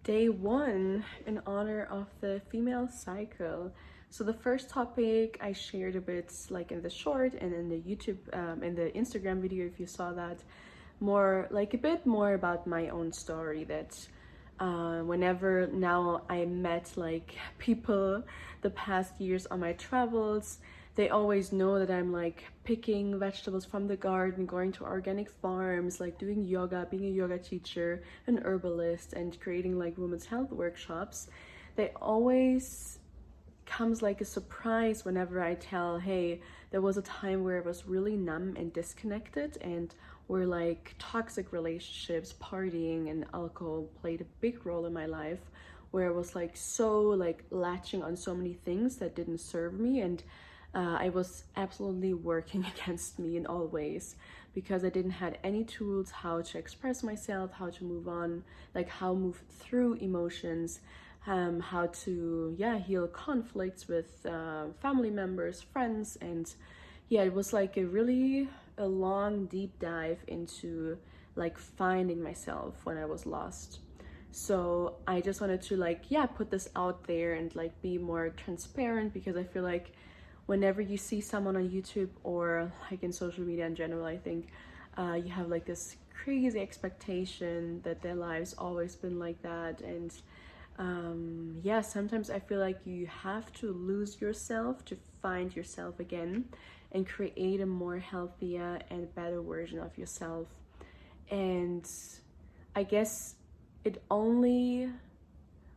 Day one in honor of the female cycle. So the first topic I shared a bit like in the short and in the YouTube, in the Instagram video, if you saw that, more like a bit more about my own story that whenever now I met like people the past years on my travels, they always know that I'm like picking vegetables from the garden, going to organic farms, like doing yoga, being a yoga teacher, an herbalist, and creating like women's health workshops. They always comes like a surprise whenever I tell, hey, there was a time where I was really numb and disconnected, and where like toxic relationships, partying, and alcohol played a big role in my life, where I was like so like latching on so many things that didn't serve me, and I was absolutely working against me in all ways because I didn't had any tools how to express myself, how to move on, like how move through emotions, how to heal conflicts with family members, friends, and it was like a long deep dive into like finding myself when I was lost. So I just wanted to like put this out there and like be more transparent, because I feel like whenever you see someone on YouTube or like in social media in general, I think you have like this crazy expectation that their lives always been like that. And sometimes I feel like you have to lose yourself to find yourself again and create a more healthier and better version of yourself. And I guess it only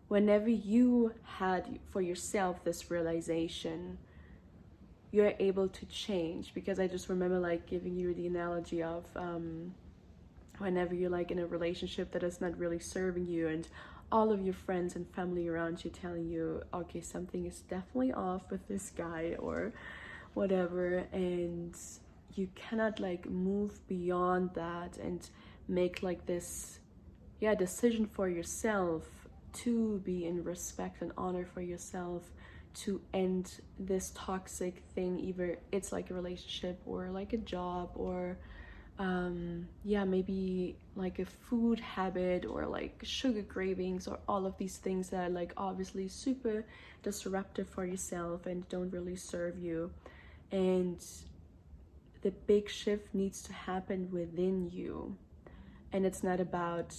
whenever you had for yourself this realization, you're able to change. Because I just remember like giving you the analogy of whenever you're like in a relationship that is not really serving you, and all of your friends and family around you telling you, okay, something is definitely off with this guy or whatever, and you cannot like move beyond that and make like this decision for yourself to be in respect and honor for yourself, to end this toxic thing, either it's like a relationship or like a job or maybe like a food habit or like sugar cravings, or all of these things that are like obviously super disruptive for yourself and don't really serve you. And the big shift needs to happen within you, and it's not about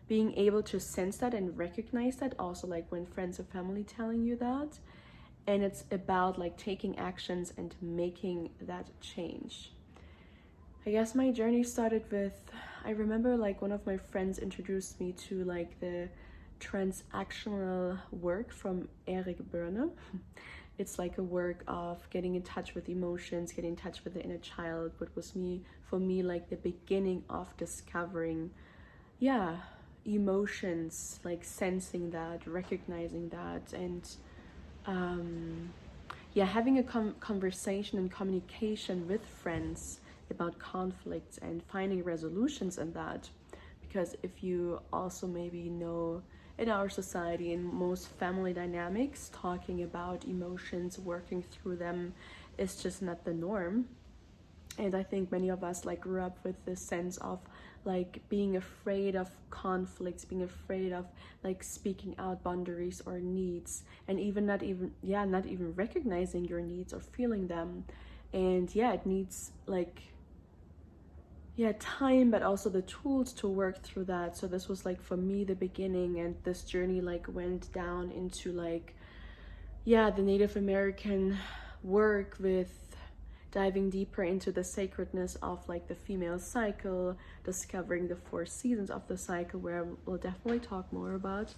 being able to sense that and recognize that also, like when friends or family telling you that, and it's about like taking actions and making that change. I guess my journey started with, I remember like one of my friends introduced me to like the transactional work from Eric Berne. It's like a work of getting in touch with emotions, getting in touch with the inner child, what was for me like the beginning of discovering emotions, like sensing that, recognizing that, and having a conversation and communication with friends about conflicts and finding resolutions in that. Because if you also maybe know, in our society, in most family dynamics, talking about emotions, working through them is just not the norm. And I think many of us like grew up with this sense of like being afraid of conflicts, being afraid of like speaking out boundaries or needs, and even not even recognizing your needs or feeling them. And it needs like time, but also the tools to work through that. So this was like for me the beginning, and this journey like went down into like the Native American work, with diving deeper into the sacredness of like the female cycle, discovering the 4 seasons of the cycle, where we'll definitely talk more about,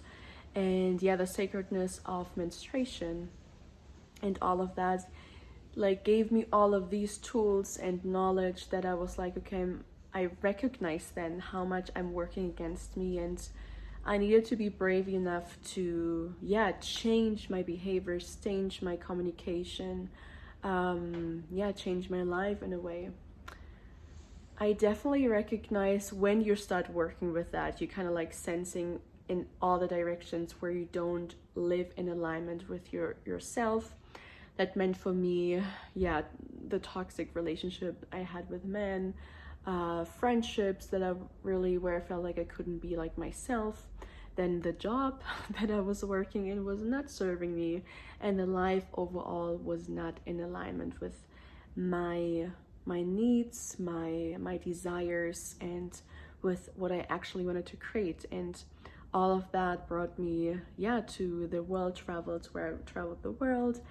and the sacredness of menstruation, and all of that like gave me all of these tools and knowledge that I was like, okay, I recognize then how much I'm working against me, and I needed to be brave enough to change my behaviors, change my communication, change my life in a way. I definitely recognize when you start working with that, you kind of like sensing in all the directions where you don't live in alignment with yourself. That meant for me, the toxic relationship I had with men, friendships that I really, where I felt like I couldn't be like myself, then the job that I was working in was not serving me, and the life overall was not in alignment with my needs, my desires, and with what I actually wanted to create. And all of that brought me, yeah, to the world travels, where I traveled the world.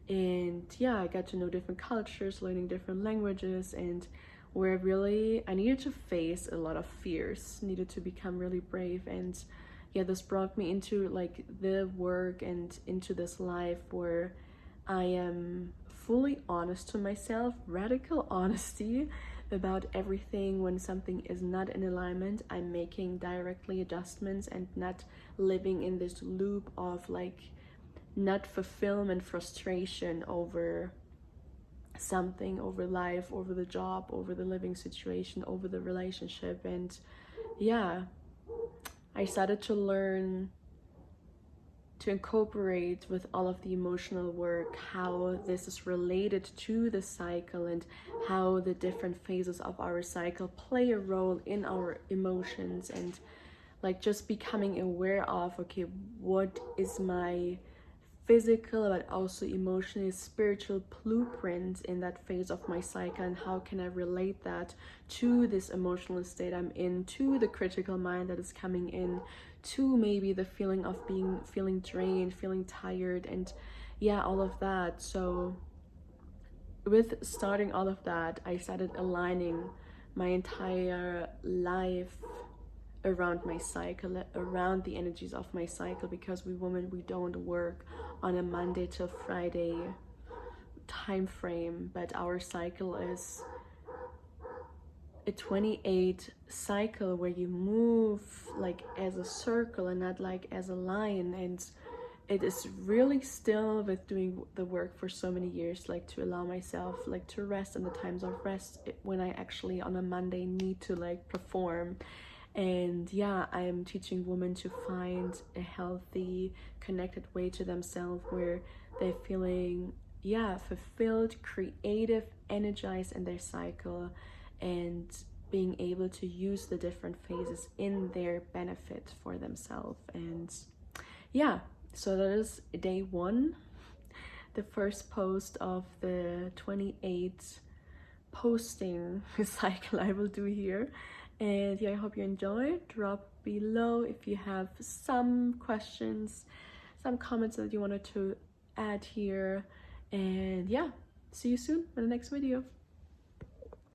And yeah, I got to know different cultures, learning different languages, and where really I needed to face a lot of fears, needed to become really brave. And yeah, this brought me into like the work and into this life where I am fully honest to myself, radical honesty about everything. When something is not in alignment, I'm making directly adjustments and not living in this loop of like not fulfillment, frustration over something, over life, over the job, over the living situation, over the relationship. And yeah, I started to learn to incorporate with all of the emotional work how this is related to the cycle, and how the different phases of our cycle play a role in our emotions. And like just becoming aware of, okay, what is my physical but also emotional, spiritual blueprint in that phase of my cycle, and how can I relate that to this emotional state I'm in, to the critical mind that is coming in, to maybe the feeling of feeling drained, feeling tired, and yeah, all of that. So with starting all of that, I started aligning my entire life around my cycle, around the energies of my cycle, because we women, we don't work on a Monday till Friday time frame, but our cycle is a 28 cycle where you move like as a circle and not like as a line. And it is really still with doing the work for so many years, like to allow myself like to rest in the times of rest when I actually on a Monday need to like perform. And yeah, I am teaching women to find a healthy, connected way to themselves where they're feeling, yeah, fulfilled, creative, energized in their cycle, and being able to use the different phases in their benefit for themselves. And yeah, so that is day one, the first post of the 28 posting cycle I will do here. And yeah, I hope you enjoy. Drop below if you have some questions, some comments that you wanted to add here. And yeah, see you soon in the next video.